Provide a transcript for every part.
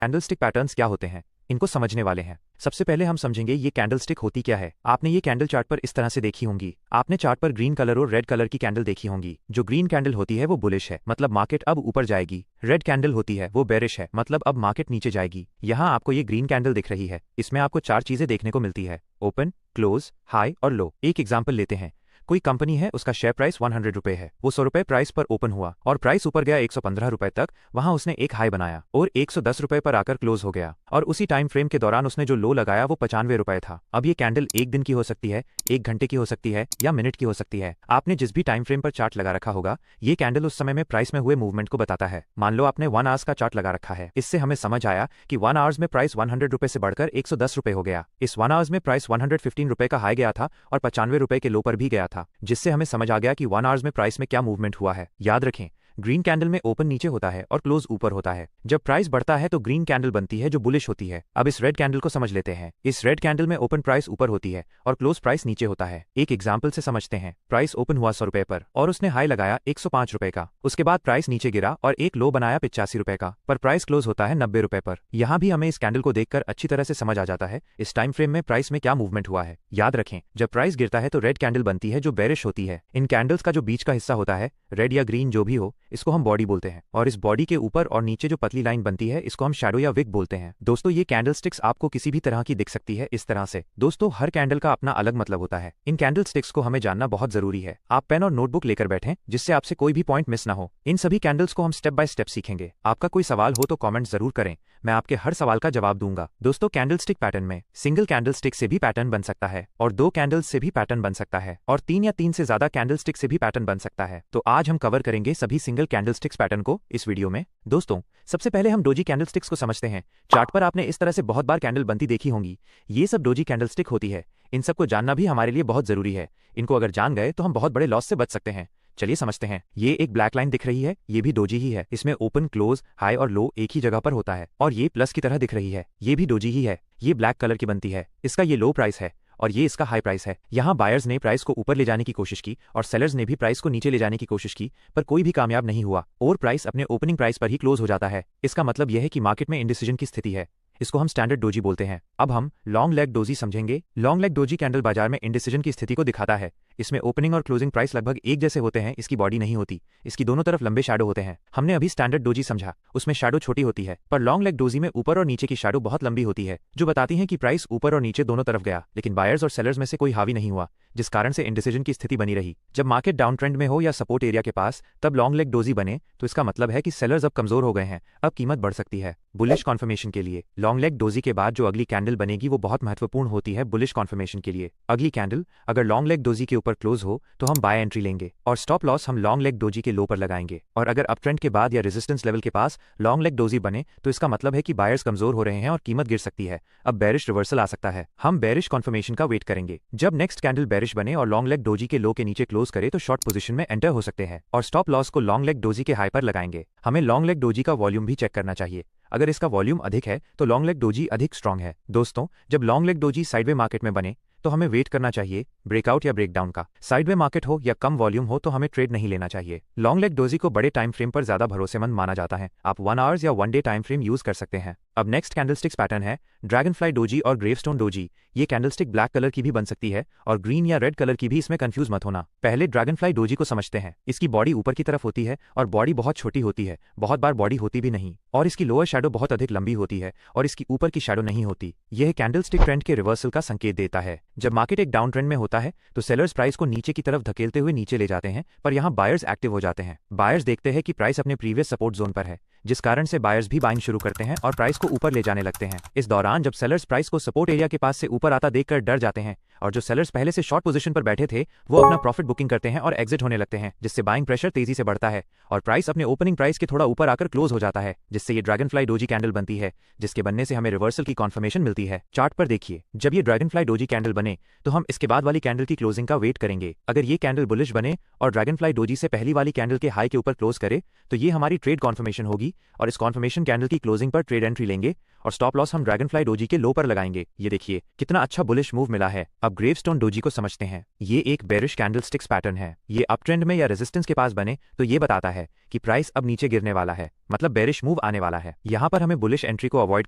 Candlestick patterns क्या होते हैं, इनको समझने वाले हैं। सबसे पहले हम समझेंगे ये कैंडलस्टिक होती क्या है। आपने ये कैंडल चार्ट पर इस तरह से देखी होंगी। आपने चार्ट पर ग्रीन कलर और रेड कलर की कैंडल देखी होंगी। जो ग्रीन कैंडल होती है वो बुलिश है, मतलब मार्केट अब ऊपर जाएगी। रेड कैंडल होती है वो बेरिश है, मतलब अब मार्केट नीचे जाएगी। यहाँ आपको ये ग्रीन कैंडल दिख रही है, इसमें आपको चार चीजें देखने को मिलती है: ओपन, क्लोज, हाई और लो। एक एग्जाम्पल लेते हैं। कोई कंपनी है, उसका शेयर प्राइस 100 रुपए है। वो 100 रुपए प्राइस पर ओपन हुआ और प्राइस ऊपर गया 115 रुपए तक। वहां उसने एक हाई बनाया और 110 रुपए पर आकर क्लोज हो गया। और उसी टाइम फ्रेम के दौरान उसने जो लो लगाया वो 95 रुपए था। अब ये कैंडल एक दिन की हो सकती है, एक घंटे की हो सकती है या मिनट की हो सकती है। आपने जिस भी टाइम फ्रेम पर चार्ट लगा रखा होगा, ये कैंडल उस समय में प्राइस में हुए मूवमेंट को बताता है। मान लो आपने 1 आवर्स का चार्ट लगा रखा है। इससे हमें समझ आया कि 1 आवर्स में प्राइस 100 रुपए से बढ़कर 110 रुपए हो गया। इस 1 आवर्स में प्राइस 115 रुपए का हाई गया था और 95 रुपए के लो पर भी गया था, जिससे हमें समझ आ गया कि 1 आवर्स में प्राइस में क्या मूवमेंट हुआ है। याद रखें, ग्रीन कैंडल में ओपन नीचे होता है और क्लोज ऊपर होता है। जब प्राइस बढ़ता है तो ग्रीन कैंडल बनती है जो बुलिश होती है। अब इस रेड कैंडल को समझ लेते हैं। इस रेड कैंडल में ओपन प्राइस ऊपर होती है और क्लोज प्राइस नीचे होता है। एक एग्जांपल से समझते हैं। प्राइस ओपन हुआ 100 रुपए पर और उसने हाई लगाया 105 रुपए का। उसके बाद प्राइस नीचे गिरा और एक लो बनाया 85 रुपए का, पर प्राइस क्लोज होता है 90 रुपए पर। यहाँ भी हमें इस कैंडल को देखकर अच्छी तरह से समझ आ जाता है इस टाइम फ्रेम में प्राइस में क्या मूवमेंट हुआ है। याद रखें, जब प्राइस गिरता है तो रेड कैंडल बनती है जो बेरिश होती है। इन कैंडल्स का जो बीच का हिस्सा होता है, रेड या ग्रीन जो भी हो, इसको हम बॉडी बोलते हैं। और इस बॉडी के ऊपर और नीचे जो पतली लाइन बनती है, इसको हम शैडो या विग बोलते हैं। दोस्तों, ये कैंडलस्टिक्स आपको किसी भी तरह की दिख सकती है इस तरह से। दोस्तों, हर कैंडल का अपना अलग मतलब होता है। इन कैंडलस्टिक्स को हमें जानना बहुत जरूरी है। आप पेन और नोटबुक लेकर बैठें, जिससे आपसे कोई भी पॉइंट मिस ना हो। इन सभी कैंडल्स को हम स्टेप बाय स्टेप सीखेंगे। आपका कोई सवाल हो तो कॉमेंट जरूर करें, मैं आपके हर सवाल का जवाब दूंगा। दोस्तों, कैंडलस्टिक पैटर्न में सिंगल कैंडलस्टिक से भी पैटर्न बन सकता है और 2 कैंडल्स से भी पैटर्न बन सकता है और 3 या 3 से ज्यादा कैंडलस्टिक से भी पैटर्न बन सकता है। तो आज हम कवर करेंगे सभी सिंगल कैंडलस्टिक्स पैटर्न को इस वीडियो में। दोस्तों, सबसे पहले हम डोजी कैंडलस्टिक्स को समझते हैं। चार्ट पर आपने इस तरह से बहुत बार कैंडल बनती देखी होंगी। ये सब डोजी कैंडलस्टिक होती है। इन सबको जानना भी हमारे लिए बहुत जरूरी है। इनको अगर जान गए तो हम बहुत बड़े लॉस से बच सकते हैं। चलिए समझते हैं। ये एक ब्लैक लाइन दिख रही है, ये भी डोजी ही है। इसमें ओपन, क्लोज, हाई और लो एक ही जगह पर होता है। और ये प्लस की तरह दिख रही है, ये भी डोजी ही है। ये ब्लैक कलर की बनती है, इसका ये लो प्राइस है और ये इसका हाई प्राइस है। यहाँ बायर्स ने प्राइस को ऊपर ले जाने की कोशिश की और सेलर्स ने भी प्राइस को नीचे ले जाने की कोशिश की, पर कोई भी कामयाब नहीं हुआ और प्राइस अपने ओपनिंग प्राइस पर ही क्लोज हो जाता है। इसका मतलब यह है कि मार्केट में इंडिसीजन की स्थिति है। इसको हम स्टैंडर्ड डोजी बोलते हैं। अब हम लॉन्ग लेग डोजी समझेंगे। लॉन्ग लेग डोजी कैंडल बाजार में इंडिसीजन की स्थिति को दिखाता है। इसमें ओपनिंग और क्लोजिंग प्राइस लगभग एक जैसे होते हैं। इसकी बॉडी नहीं होती, इसकी दोनों तरफ लंबे शैडो होते हैं। हमने अभी स्टैंडर्ड डोजी समझा, उसमें शैडो छोटी होती है, पर लॉन्ग लेग डोजी में ऊपर और नीचे की शैडो बहुत लंबी होती है, जो बताती है कि प्राइस ऊपर और नीचे दोनों तरफ गया, लेकिन बायर्स और सेलर्स में से कोई हावी नहीं हुआ, जिस कारण से इंडिसीजन की स्थिति बनी रही। जब मार्केट डाउन ट्रेंड में हो या सपोर्ट एरिया के पास, तब लॉन्ग लेग डोजी बने तो इसका मतलब है कि सेलर्स अब कमजोर हो गए हैं, अब कीमत बढ़ सकती है। बुलिश कॉन्फर्मेशन के लिए लॉन्ग लेग डोजी के बाद जो अगली कैंडल बनेगी वो बहुत महत्वपूर्ण होती है बुलिश कॉन्फर्मेशन के लिए। अगली कैंडल अगर लॉन्ग लेग डोजी के ऊपर क्लोज हो तो हम बाय एंट्री लेंगे और स्टॉप लॉस हम लॉन्ग लेग डोजी के लो पर लगाएंगे। और अगर अप ट्रेंड के बाद या रेजिस्टेंस लेवल के पास लॉन्ग लेग डोजी बने तो इसका मतलब है कि बायर्स कमजोर हो रहे हैं और कीमत गिर सकती है। अब बेरिश रिवर्सल आ सकता है। हम बेरिश कॉन्फर्मेशन का वेट करेंगे। जब नेक्स्ट कैंडल बेरिश बने और लॉन्ग लेग डोजी के लो के नीचे क्लोज करे तो शॉर्ट पोजीशन में एंटर हो सकते हैं और स्टॉप लॉस को लॉन्ग लेग डोजी के हाई पर लगाएंगे। हमें लॉन्ग लेग डोजी का वॉल्यूम भी चेक करना चाहिए। अगर इसका वॉल्यूम अधिक है तो लॉन्ग लेग डोजी अधिक स्ट्रांग है। दोस्तों, जब long leg doji sideway market में बने तो हमें वेट करना चाहिए ब्रेकआउट या ब्रेकडाउन का। साइडवे मार्केट हो या कम वॉल्यूम हो तो हमें ट्रेड नहीं लेना चाहिए। लॉन्ग लेग डोजी को बड़े टाइम फ्रेम पर ज्यादा भरोसेमंद माना जाता है। आप 1 आवर्स या 1 डे टाइम फ्रेम यूज कर सकते हैं। अब नेक्स्ट कैंडलस्टिक्स पैटर्न है ड्रैगनफ्लाई डोजी और ग्रेवस्टोन डोजी। ये कैंडलस्टिक ब्लैक कलर की भी बन सकती है और ग्रीन या रेड कलर की भी, इसमें कंफ्यूज मत होना। पहले ड्रैगनफ्लाई डोजी को समझते हैं। इसकी बॉडी ऊपर की तरफ होती है और बॉडी बहुत छोटी होती है, बहुत बार बॉडी होती भी नहीं, और इसकी लोअर शैडो बहुत अधिक लंबी होती है और इसकी ऊपर की शैडो नहीं होती। यह कैंडलस्टिक ट्रेंड के रिवर्सल का संकेत देता है। जब मार्केट एक डाउन ट्रेंड में होता है तो सेलर्स प्राइस को नीचे की तरफ धकेलते हुए नीचे ले जाते हैं, पर यहाँ बायर्स एक्टिव हो जाते हैं। बायर्स देखते हैं कि प्राइस अपने प्रीवियस सपोर्ट जोन पर है, जिस कारण से बायर्स भी बाइंग शुरू करते हैं और प्राइस को ऊपर ले जाने लगते हैं। इस दौरान जब सेलर्स प्राइस को सपोर्ट एरिया के पास से ऊपर आता देखकर डर जाते हैं और जो सेलर्स पहले से शॉर्ट पोजीशन पर बैठे थे वो अपना प्रॉफिट बुकिंग करते हैं और एग्जिट होने लगते हैं, जिससे बाइंग प्रेशर तेजी से बढ़ता है और प्राइस अपने ओपनिंग प्राइस के थोड़ा ऊपर आकर क्लोज हो जाता है, जिससे ये ड्रैगनफ्लाई डोजी कैंडल बनती है, जिसके बनने से हमें रिवर्सल की कॉन्फर्मेशन मिलती है। चार्ट पर देखिए, जब ये ड्रैगनफ्लाई डोजी कैंडल बने तो हम इसके बाद वाली कैंडल की क्लोजिंग का वेट करेंगे। अगर ये कैंडल बुलिश बने और ड्रैगनफ्लाई डोजी से पहली वाली कैंडल के हाई के ऊपर क्लोज करे तो ये हमारी ट्रेड कॉन्फर्मेशन होगी और इस कॉन्फर्मेशन कैंडल की क्लोजिंग पर ट्रेड एंट्री लेंगे और स्टॉप लॉस हम ड्रैगनफ्लाई डोजी के लो पर लगाएंगे। ये देखिए कितना अच्छा बुलिश मूव मिला है। अब ग्रेवस्टोन डोजी को समझते हैं। ये एक बेरिश कैंडलस्टिक्स पैटर्न है। ये अप ट्रेंड में या रेजिस्टेंस के पास बने तो ये बताता है कि प्राइस अब नीचे गिरने वाला है, मतलब बेरिश मूव आने वाला है। यहाँ पर हमें बुलिश एंट्री को अवॉइड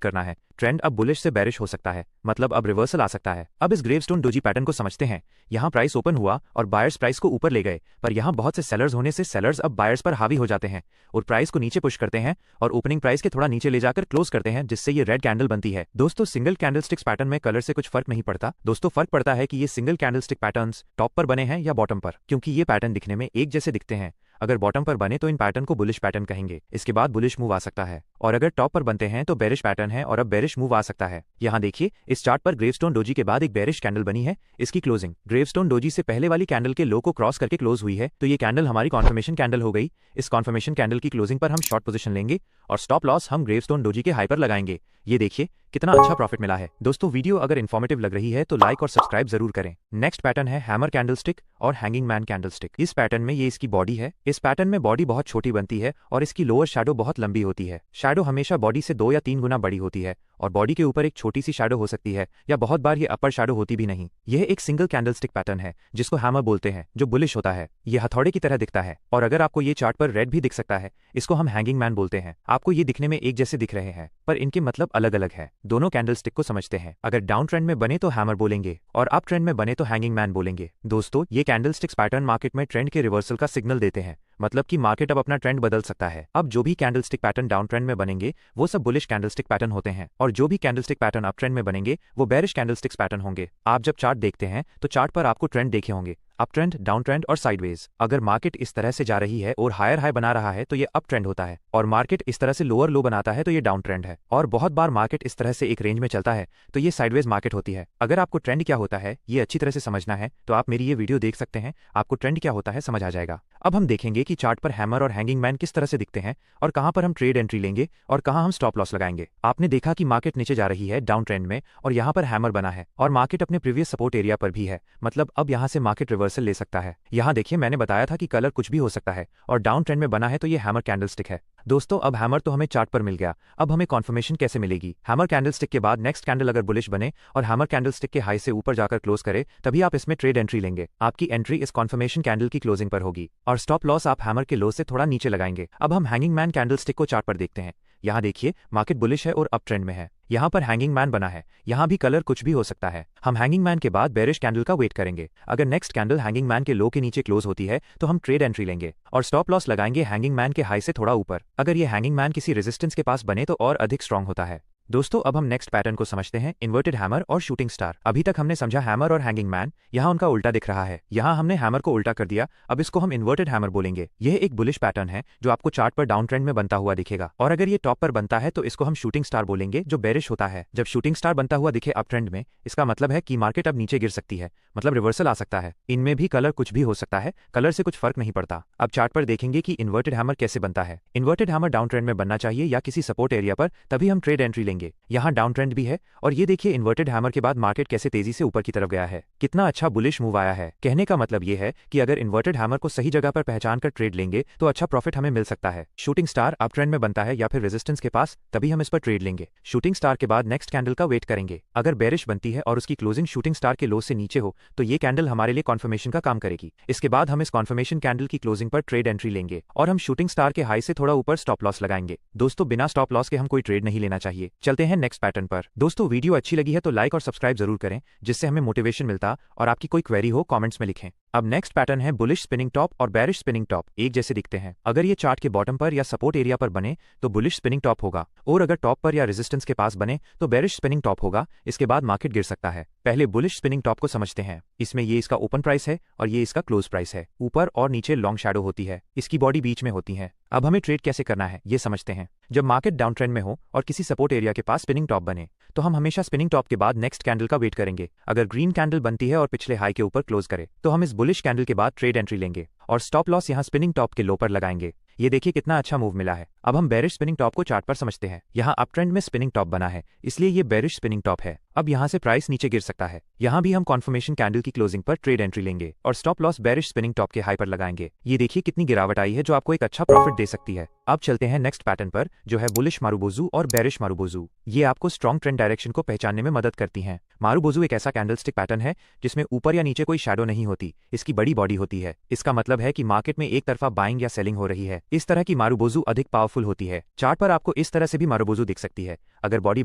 करना है। ट्रेंड अब बुलिश से बेरिश हो सकता है, मतलब अब रिवर्सल आ सकता है। अब इस ग्रेवस्टोन डोजी पैटर्न को समझते हैं। यहाँ प्राइस ओपन हुआ और बायर्स प्राइस को ऊपर ले गए, पर यहाँ बहुत से सेलर्स होने से सेलर्स अब बायर्स पर हावी हो जाते हैं और प्राइस को नीचे पुश करते हैं और ओपनिंग प्राइस के थोड़ा नीचे ले जाकर क्लोज करते हैं, जिससे ये रेड कैंडल बनती है। दोस्तों सिंगल कैंडलस्टिक्स पैटर्न में कलर से कुछ फर्क नहीं पड़ता। दोस्तों फर्क पड़ता है कि ये सिंगल कैंडलस्टिक पैटर्न्स टॉप पर बने हैं या बॉटम पर, क्योंकि ये पैटर्न दिखने में एक जैसे दिखते हैं। अगर बॉटम पर बने तो इन पैटर्न को बुलिश पैटर्न कहेंगे। इसके बाद बुलिश मूव आ सकता है, और अगर टॉप पर बनते हैं तो बेरिश पैटर्न है और अब बेरिश मूव आ सकता है। यहाँ देखिए इस चार्ट पर ग्रेवस्टोन डोजी के बाद एक बेरिश कैंडल बनी है। इसकी क्लोजिंग ग्रेवस्टोन डोजी से पहले वाली कैंडल के लो को क्रॉस करके क्लोज हुई है, तो ये कैंडल हमारी कॉन्फर्मेशन कैंडल हो गई। इस कॉन्फर्मेशन कैंडल की क्लोजिंग पर हम शॉर्ट पोजीशन लेंगे और स्टॉप लॉस हम ग्रेवस्टोन डोजी के हाई पर लगाएंगे। ये देखिए कितना अच्छा प्रॉफिट मिला है। दोस्तों वीडियो अगर इन्फॉर्मेटिव लग रही है तो लाइक और सब्सक्राइब जरूर करें। नेक्स्ट पैटर्न है हैमर कैंडलस्टिक और हैंगिंग मैन कैंडलस्टिक। इस पैटर्न में ये इसकी बॉडी है। इस पैटर्न में बॉडी बहुत छोटी बनती है और इसकी लोअर शैडो बहुत लंबी होती है। शैडो हमेशा बॉडी से 2 या 3 गुना बड़ी होती है और बॉडी के ऊपर एक छोटी सी शैडो हो सकती है या बहुत बार ये अपर शैडो होती भी नहीं। यह एक सिंगल कैंडलस्टिक पैटर्न है जिसको हैमर बोलते हैं, जो बुलिश होता है। ये हथौड़े की तरह दिखता है और अगर आपको ये चार्ट पर रेड भी दिख सकता है, इसको हम हैंगिंग मैन बोलते हैं। आपको ये दिखने में एक जैसे दिख रहे हैं पर इनके मतलब अलग अलग है। दोनों कैंडलस्टिक को समझते हैं। अगर डाउन ट्रेंड में बने तो हैमर बोलेंगे और अप ट्रेंड में बने तो हैंगिंग मैन बोलेंगे। दोस्तों ये कैंडलस्टिक्स पैटर्न मार्केट में ट्रेंड के रिवर्सल का सिग्नल देते हैं, मतलब कि मार्केट अब अपना ट्रेंड बदल सकता है। अब जो भी कैंडलस्टिक पैटर्न डाउन ट्रेंड में बनेंगे वो सब बुलिश कैंडलस्टिक पैटर्न होते हैं और जो भी कैंडलस्टिक पैटर्न अप ट्रेंड में बनेंगे वो बेरिश कैंडलस्टिक्स पैटर्न होंगे। आप जब चार्ट देखते हैं तो चार्ट पर आपको ट्रेंड देखे होंगे, अप ट्रेंड, डाउन ट्रेंड और साइडवेज। अगर मार्केट इस तरह से जा रही है और हायर हाई बना रहा है तो ये अप ट्रेंड होता है और मार्केट इस तरह से लोअर लो बनाता है तो ये डाउन ट्रेंड है। और बहुत बार मार्केट इस तरह से एक रेंज में चलता है तो ये साइडवेज मार्केट होती है। अगर आपको ट्रेंड क्या होता है ये अच्छी तरह से समझना है तो आप मेरी ये वीडियो देख सकते हैं, आपको ट्रेंड क्या होता है समझ आ जाएगा। अब हम देखेंगे कि चार्ट पर हैमर और हैंगिंग मैन किस तरह से दिखते हैं और कहां पर हम ट्रेड एंट्री लेंगे और कहां हम स्टॉप लॉस लगाएंगे। आपने देखा कि मार्केट नीचे जा रही है डाउन ट्रेंड में और यहां पर हैमर बना है और मार्केट अपने प्रीवियस सपोर्ट एरिया पर भी है, मतलब अब यहां से मार्केट रिवर्सल ले सकता है। यहाँ देखिए मैंने बताया था कि कलर कुछ भी हो सकता है और डाउन ट्रेंड में बना है तो ये हैमर कैंडलस्टिक है। दोस्तों अब हैमर तो हमें चार्ट पर मिल गया, अब हमें कॉन्फर्मेशन कैसे मिलेगी। हैमर कैंडलस्टिक के बाद नेक्स्ट कैंडल अगर बुलिश बने और हैमर कैंडलस्टिक के हाई से ऊपर जाकर क्लोज करे तभी आप इसमें ट्रेड एंट्री लेंगे। आपकी एंट्री इस कॉन्फर्मेशन कैंडल की क्लोजिंग पर होगी और स्टॉप लॉस आप हैमर के लो से थोड़ा नीचे लगाएंगे। अब हम हैंगिंग मैन कैंडलस्टिक को चार्ट पर देखते हैं। यहाँ देखिए मार्केट बुलिश है और अप ट्रेंड में है। यहाँ पर हैंगिंग मैन बना है, यहाँ भी कलर कुछ भी हो सकता है। हम हैंगिंग मैन के बाद बेरिश कैंडल का वेट करेंगे। अगर नेक्स्ट कैंडल हैंगिंग मैन के लो के नीचे क्लोज होती है तो हम ट्रेड एंट्री लेंगे और स्टॉप लॉस लगाएंगे हैंगिंग मैन के हाई से थोड़ा ऊपर। अगर ये हैंगिंग मैन किसी रेजिस्टेंस के पास बने तो और अधिक स्ट्रांग होता है। दोस्तों अब हम नेक्स्ट पैटर्न को समझते हैं, इन्वर्टेड हैमर और शूटिंग स्टार। अभी तक हमने समझा हैमर और हैंगिंग मैन, यहाँ उनका उल्टा दिख रहा है। यहाँ हमने हैमर को उल्टा कर दिया, अब इसको हम इन्वर्टेड हैमर बोलेंगे। यह एक बुलिश पैटर्न है जो आपको चार्ट पर डाउन ट्रेंड में बनता हुआ दिखेगा और अगर ये टॉप पर बनता है तो इसको हम शूटिंग स्टार बोलेंगे जो बेरिश होता है। जब शूटिंग स्टार बनता हुआ दिखे अप ट्रेंड में, इसका मतलब है कि मार्केट अब नीचे गिर सकती है, मतलब रिवर्सल आ सकता है। इनमें भी कलर कुछ भी हो सकता है, कलर से कुछ फर्क नहीं पड़ता। अब चार्ट पर देखेंगे कि इन्वर्टेड हैमर कैसे बनता है। इन्वर्टेड हैमर डाउन ट्रेंड में बनना चाहिए या किसी सपोर्ट एरिया पर, तभी हम ट्रेड एंट्री लेंगे। यहाँ डाउन ट्रेंड भी है और ये देखिए इन्वर्टेड हैमर के बाद मार्केट कैसे तेजी से ऊपर की तरफ गया है, कितना अच्छा बुलिश मूव आया है। कहने का मतलब ये है कि अगर इन्वर्टेड हैमर को सही जगह पर पहचान कर ट्रेड लेंगे तो अच्छा प्रॉफिट हमें मिल सकता है। शूटिंग स्टार अप ट्रेंड में बनता है या फिर रेजिस्टेंस के पास, तभी हम इस पर ट्रेड लेंगे। शूटिंग स्टार के बाद नेक्स्ट कैंडल का वेट करेंगे। अगर बेरिश बनती है और उसकी क्लोजिंग शूटिंग स्टार के लो से नीचे हो तो ये कैंडल हमारे लिए कॉन्फर्मेशन का काम करेगी। इसके बाद हम इस कॉन्फर्मेशन कैंडल की क्लोजिंग पर ट्रेड एंट्री लेंगे और हम शूटिंग स्टार के हाई से थोड़ा ऊपर स्टॉप लॉस लगाएंगे। दोस्तों बिना स्टॉप लॉस के हम कोई ट्रेड नहीं लेना चाहिए। चलते हैं नेक्स्ट पैटर्न पर। दोस्तों वीडियो अच्छी लगी है तो लाइक और सब्सक्राइब जरूर करें, जिससे हमें मोटिवेशन मिलता, और आपकी कोई क्वेरी हो कमेंट्स में लिखें। अब नेक्स्ट पैटर्न है बुलिश स्पिनिंग टॉप और बेरिश स्पिनिंग टॉप। एक जैसे दिखते हैं। अगर ये चार्ट के बॉटम पर या सपोर्ट एरिया पर बने तो बुलिश स्पिनिंग टॉप होगा और अगर टॉप पर या रेजिस्टेंस के पास बने तो बेरिश स्पिनिंग टॉप होगा। इसके बाद मार्केट गिर सकता है। पहले बुलिश स्पिनिंग टॉप को समझते हैं। इसमें ये इसका ओपन प्राइस है और ये इसका क्लोज प्राइस है। ऊपर और नीचे लॉन्ग शैडो होती है, इसकी बॉडी बीच में होती है। अब हमें ट्रेड कैसे करना है ये समझते हैं। जब मार्केट डाउन ट्रेंड में हो और किसी सपोर्ट एरिया के पास स्पिनिंग टॉप बने तो हम हमेशा स्पिनिंग टॉप के बाद नेक्स्ट कैंडल का वेट करेंगे। अगर ग्रीन कैंडल बनती है और पिछले हाई के ऊपर क्लोज करे तो हम इस बुलिश कैंडल के बाद ट्रेड एंट्री लेंगे और स्टॉप लॉस यहां स्पिनिंग टॉप के लो पर लगाएंगे। ये देखिए कितना अच्छा मूव मिला है। अब हम बेरिश स्पिनिंग टॉप को चार्ट पर समझते हैं। यहाँ अप ट्रेंड में स्पिनिंग टॉप बना है, इसलिए ये बेरिश स्पिनिंग टॉप है। अब यहाँ से प्राइस नीचे गिर सकता है। यहाँ भी हम कॉन्फर्मेशन कैंडल की क्लोजिंग पर ट्रेड एंट्री लेंगे और stop loss bearish spinning top के हाई पर लगाएंगे। ये देखिए कितनी गिरावट आई है, जो आपको एक अच्छा प्रॉफिट दे सकती है। अब चलते हैं नेक्स्ट पैटर्न पर, जो है बुलिश मारुबोजू और बेरिश मारुबोजू। ये आपको स्ट्रॉन्ग ट्रेंड डायरेक्शन को पहचानने में मदद करती हैं। मारुबोजू एक ऐसा कैंडलस्टिक पैटर्न है जिसमें ऊपर या नीचे कोई शैडो नहीं होती, इसकी बड़ी बॉडी होती है। इसका मतलब है कि मार्केट में एक तरफा बाइंग या सेलिंग हो रही है। इस तरह की मारुबोजू अधिक पावरफुल होती है। चार्ट पर आपको इस तरह से भी मारुबोजू दिख सकती है। अगर बॉडी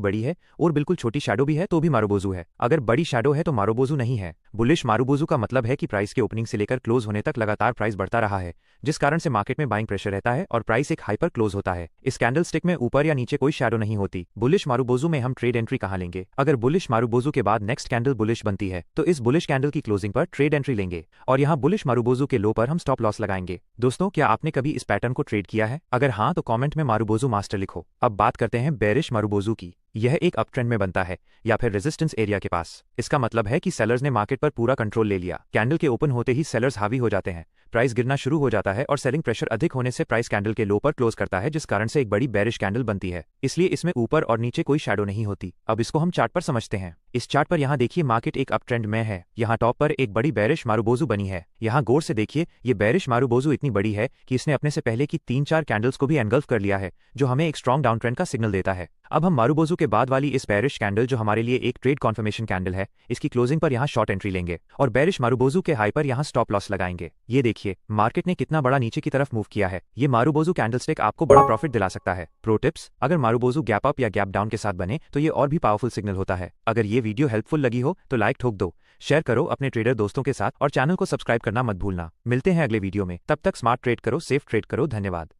बड़ी है और बिल्कुल छोटी शैडो भी है तो भी मारुबोजू है। अगर बड़ी शैडो है तो मारुबोजू नहीं है। बुलिश मारुबोजू का मतलब है कि प्राइस के ओपनिंग से लेकर क्लोज होने तक लगातार प्राइस बढ़ता रहा है, जिस कारण से मार्केट में बाइंग प्रेशर रहता है और प्राइस एक हाई पर क्लोज होता है। इस कैंडल स्टिक में ऊपर या नीचे कोई शैडो नहीं होती। बुलिश मारुबोजू में हम ट्रेड एंट्री कहां लेंगे? अगर बुलिश मारुबोजू के बाद नेक्स्ट कैंडल बुलिश बनती है तो इस बुलिश कैंडल की क्लोजिंग पर ट्रेड एंट्री लेंगे और यहां बुलिश मारुबोजू के लो पर हम स्टॉप लॉस लगाएंगे। दोस्तों, क्या आपने कभी इस पैटर्न को ट्रेड किया है? अगर हाँ तो कमेंट में मारुबोजू मास्टर लिखो। अब बात करते हैं बेरिश मारुबोजू की। यह एक अप ट्रेंड में बनता है या फिर रेजिस्टेंस एरिया के पास। इसका मतलब है कि सेलर्स ने मार्केट पर पूरा कंट्रोल ले लिया। कैंडल के ओपन होते ही सेलर्स हावी हो जाते हैं, प्राइस गिरना शुरू हो जाता है और सेलिंग प्रेशर अधिक होने से प्राइस कैंडल के लो पर क्लोज करता है, जिस कारण से एक बड़ी बेरिश कैंडल बनती है। इसलिए इसमें ऊपर और नीचे कोई शैडो नहीं होती। अब इसको हम चार्ट पर समझते हैं। इस चार्ट पर यहाँ देखिए मार्केट एक अप ट्रेंड में है। यहाँ टॉप पर एक बड़ी बेरिश मारुबोजू बनी है। यहाँ गौर से देखिए, ये बेरिश मारुबोजू इतनी बड़ी है कि इसने अपने से पहले की 3-4 कैंडल्स को भी एनगल्फ कर लिया है, जो हमें एक स्ट्रॉन्ग डाउन ट्रेंड का सिग्नल देता है। अब हम मारुबोजू के बाद वाली इस बेरिश कैंडल, जो हमारे लिए एक ट्रेड कॉन्फर्मेशन कैंडल है, इसकी क्लोजिंग पर यहाँ शॉर्ट एंट्री लेंगे और बेरिश मारुबोजू के हाई पर यहाँ स्टॉप लॉस लगाएंगे। ये देखिए मार्केट ने कितना बड़ा नीचे की तरफ मूव किया है। ये मारुबोजू कैंडलस्टिक आपको बड़ा प्रॉफिट दिला सकता है। प्रो टिप्स: अगर मारुबोजू गैप अप या गैप डाउन के साथ बने तो ये और भी पावरफुल सिग्नल होता है। अगर ये वीडियो हेल्पफुल लगी हो तो लाइक ठोक दो, शेयर करो अपने ट्रेडर दोस्तों के साथ और चैनल को सब्सक्राइब करना मत भूलना। मिलते हैं अगले वीडियो में, तब तक स्मार्ट ट्रेड करो, सेफ ट्रेड करो। धन्यवाद।